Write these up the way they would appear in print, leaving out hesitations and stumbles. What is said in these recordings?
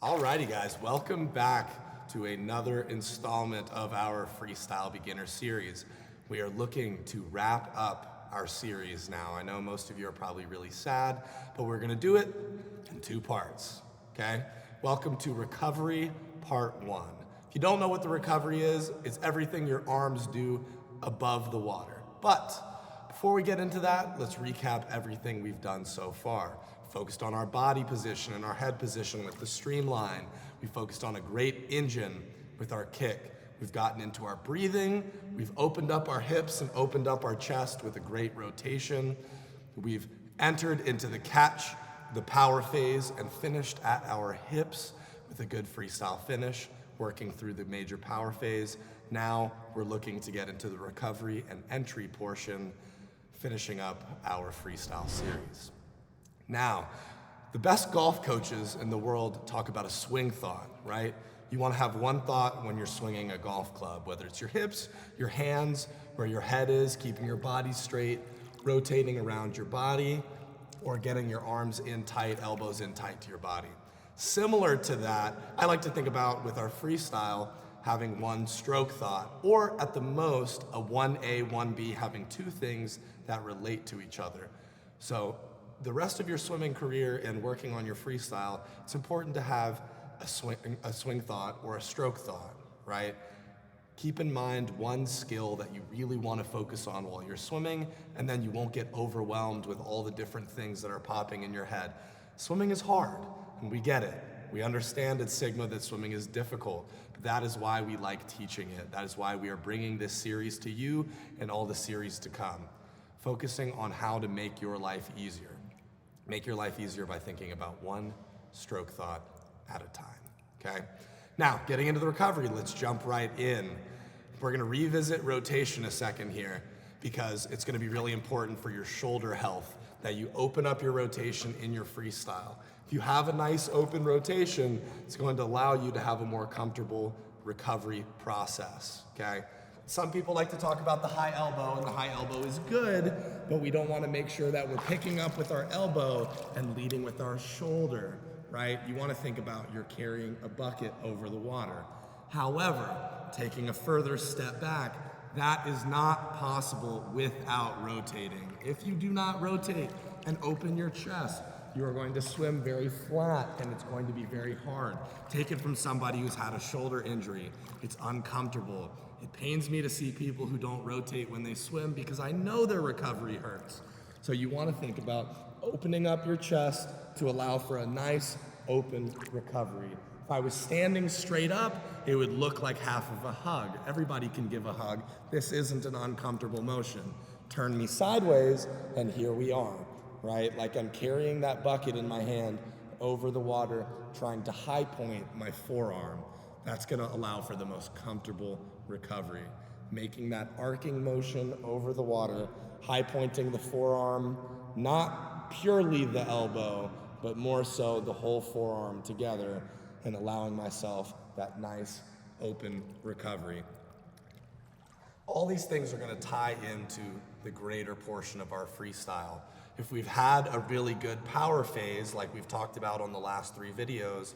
Alrighty guys, welcome back to another installment of our Freestyle Beginner series. We are looking to wrap up our series now. I know most of you are probably really sad, but we're gonna do it in two parts, okay? Welcome to Recovery Part 1. If you don't know what the recovery is, it's everything your arms do above the water. But before we get into that, let's recap everything we've done so far. Focused on our body position and our head position with the streamline. We focused on a great engine with our kick. We've gotten into our breathing. We've opened up our hips and opened up our chest with a great rotation. We've entered into the catch, the power phase, and finished at our hips with a good freestyle finish, working through the major power phase. Now we're looking to get into the recovery and entry portion, finishing up our freestyle series. Now, the best golf coaches in the world talk about a swing thought, right? You want to have one thought when you're swinging a golf club, whether it's your hips, your hands, where your head is, keeping your body straight, rotating around your body, or getting your arms in tight, elbows in tight to your body. Similar to that, I like to think about with our freestyle, having one stroke thought, or at the most, a 1A, 1B, having two things that relate to each other. So the rest of your swimming career and working on your freestyle, it's important to have a swing thought or a stroke thought, right? Keep in mind one skill that you really want to focus on while you're swimming, and then you won't get overwhelmed with all the different things that are popping in your head. Swimming is hard, and we get it. We understand at Sigma that swimming is difficult, but that is why we like teaching it. That is why we are bringing this series to you and all the series to come, focusing on how to make your life easier. Make your life easier by thinking about one stroke thought at a time, okay? Now, getting into the recovery, let's jump right in. We're gonna revisit rotation a second here because it's gonna be really important for your shoulder health that you open up your rotation in your freestyle. If you have a nice open rotation, it's going to allow you to have a more comfortable recovery process, okay? Some people like to talk about the high elbow, and the high elbow is good, but we don't want to make sure that we're picking up with our elbow and leading with our shoulder, right? You want to think about you're carrying a bucket over the water. However, taking a further step back, that is not possible without rotating. If you do not rotate and open your chest, you are going to swim very flat and it's going to be very hard. Take it from somebody who's had a shoulder injury. It's uncomfortable. It pains me to see people who don't rotate when they swim because I know their recovery hurts. So you want to think about opening up your chest to allow for a nice open recovery. If I was standing straight up, it would look like half of a hug. Everybody can give a hug. This isn't an uncomfortable motion. Turn me sideways and here we are, right? Like I'm carrying that bucket in my hand over the water, trying to high point my forearm. That's gonna allow for the most comfortable recovery. Making that arcing motion over the water, high pointing the forearm, not purely the elbow, but more so the whole forearm together, and allowing myself that nice open recovery. All these things are gonna tie into the greater portion of our freestyle. If we've had a really good power phase, like we've talked about on the last 3 videos,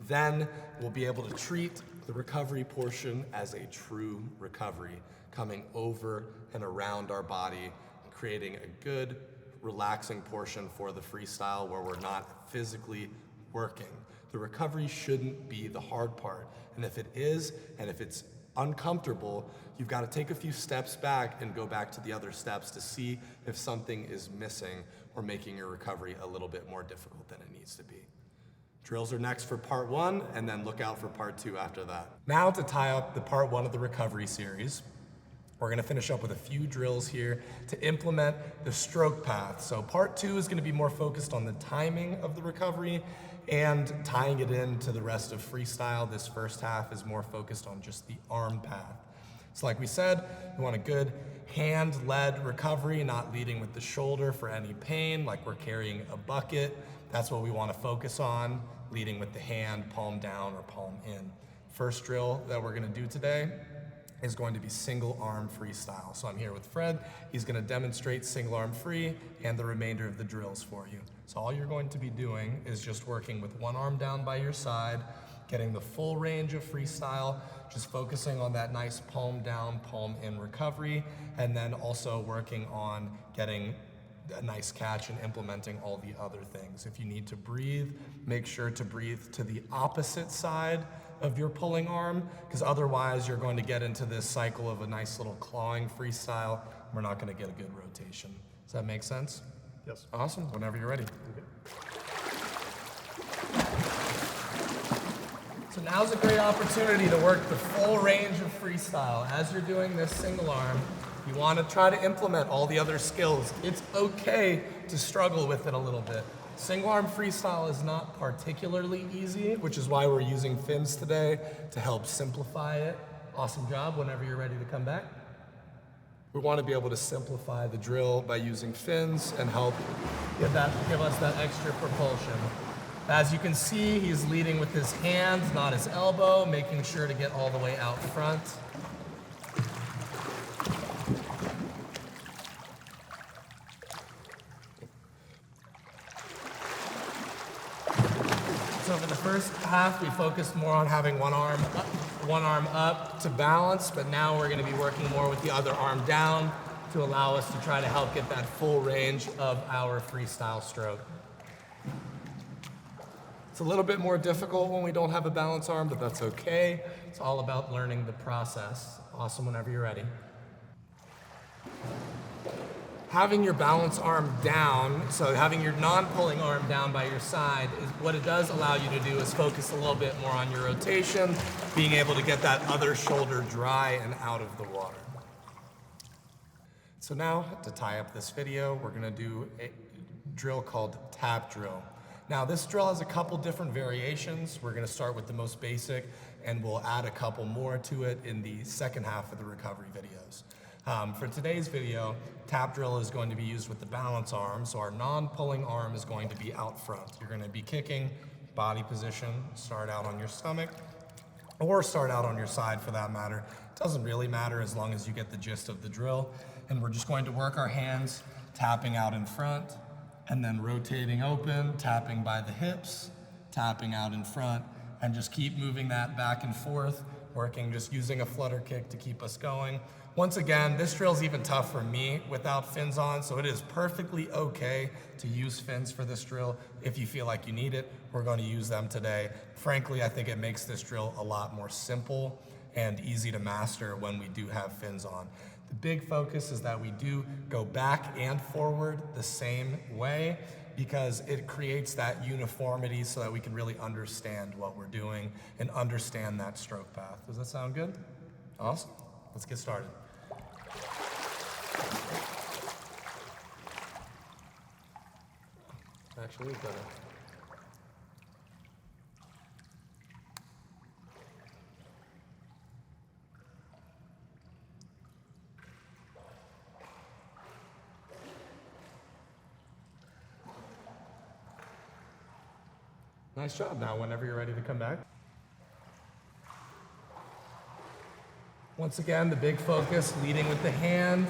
then we'll be able to treat the recovery portion as a true recovery, coming over and around our body, creating a good, relaxing portion for the freestyle where we're not physically working. The recovery shouldn't be the hard part. And if it is, and if it's uncomfortable, you've got to take a few steps back and go back to the other steps to see if something is missing or making your recovery a little bit more difficult than it needs to be. Drills are next for part 1, and then look out for part 2 after that. Now to tie up the part 1 of the recovery series, we're gonna finish up with a few drills here to implement the stroke path. So part 2 is gonna be more focused on the timing of the recovery and tying it into the rest of freestyle. This first half is more focused on just the arm path. So like we said, we want a good hand-led recovery, not leading with the shoulder for any pain, like we're carrying a bucket. That's what we want to focus on, leading with the hand, palm down or palm in. First drill that we're going to do today is going to be single arm freestyle. So I'm here with Fred. He's going to demonstrate single arm free and the remainder of the drills for you. So all you're going to be doing is just working with one arm down by your side, getting the full range of freestyle, just focusing on that nice palm down, palm in recovery, and then also working on getting a nice catch and implementing all the other things. If you need to breathe, make sure to breathe to the opposite side of your pulling arm, because otherwise you're going to get into this cycle of a nice little clawing freestyle. We're not going to get a good rotation. Does that make sense? Yes. Awesome. Whenever you're ready. Okay. So now's a great opportunity to work the full range of freestyle. As you're doing this single arm, you want to try to implement all the other skills. It's okay to struggle with it a little bit. Single arm freestyle is not particularly easy, which is why we're using fins today to help simplify it. Awesome job. Whenever you're ready to come back. We want to be able to simplify the drill by using fins and help give us that extra propulsion. As you can see, he's leading with his hand, not his elbow, making sure to get all the way out front. So for the first half, we focused more on having one arm up to balance, but now we're going to be working more with the other arm down to allow us to try to help get that full range of our freestyle stroke. It's a little bit more difficult when we don't have a balance arm, but that's okay. It's all about learning the process. Awesome, whenever you're ready. Having your balance arm down, so having your non-pulling arm down by your side, is what it does allow you to do is focus a little bit more on your rotation, being able to get that other shoulder dry and out of the water. So now, to tie up this video, we're gonna do a drill called tap drill. Now this drill has a couple different variations. We're gonna start with the most basic, and we'll add a couple more to it in the second half of the recovery videos. For today's video, tap drill is going to be used with the balance arm, so our non-pulling arm is going to be out front. You're going to be kicking, body position, start out on your stomach, or start out on your side for that matter. It doesn't really matter as long as you get the gist of the drill. And we're just going to work our hands, tapping out in front, and then rotating open, tapping by the hips, tapping out in front, and just keep moving that back and forth, working, just using a flutter kick to keep us going. Once again, this drill's even tough for me without fins on, so it is perfectly okay to use fins for this drill. If you feel like you need it, we're going to use them today. Frankly, I think it makes this drill a lot more simple and easy to master when we do have fins on. The big focus is that we do go back and forward the same way, because it creates that uniformity so that we can really understand what we're doing and understand that stroke path. Does that sound good? Awesome. Let's get started. Actually, we've got it. Nice job. Now, whenever you're ready to come back. Once again, the big focus, leading with the hand,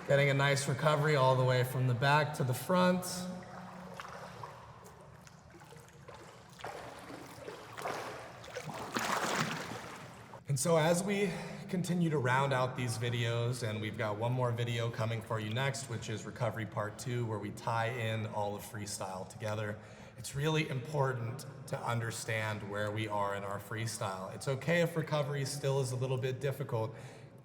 getting a nice recovery all the way from the back to the front. And so as we continue to round out these videos, and we've got one more video coming for you next, which is recovery part 2, where we tie in all of freestyle together. It's really important to understand where we are in our freestyle. It's okay if recovery still is a little bit difficult.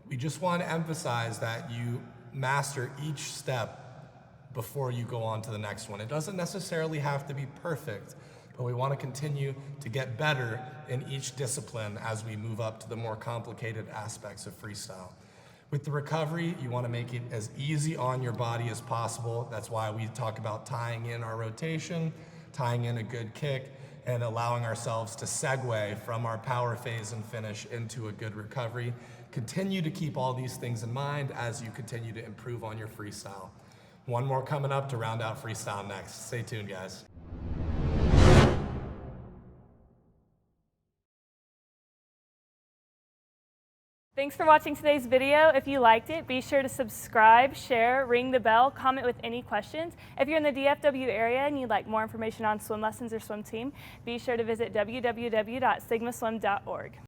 We just want to emphasize that you master each step before you go on to the next one. It doesn't necessarily have to be perfect, but we want to continue to get better in each discipline as we move up to the more complicated aspects of freestyle. With the recovery, you want to make it as easy on your body as possible. That's why we talk about tying in our rotation, tying in a good kick, and allowing ourselves to segue from our power phase and finish into a good recovery. Continue to keep all these things in mind as you continue to improve on your freestyle. One more coming up to round out freestyle next. Stay tuned, guys. Thanks for watching today's video. If you liked it, be sure to subscribe, share, ring the bell, comment with any questions. If you're in the DFW area and you'd like more information on swim lessons or swim team, be sure to visit www.sigmaswim.org.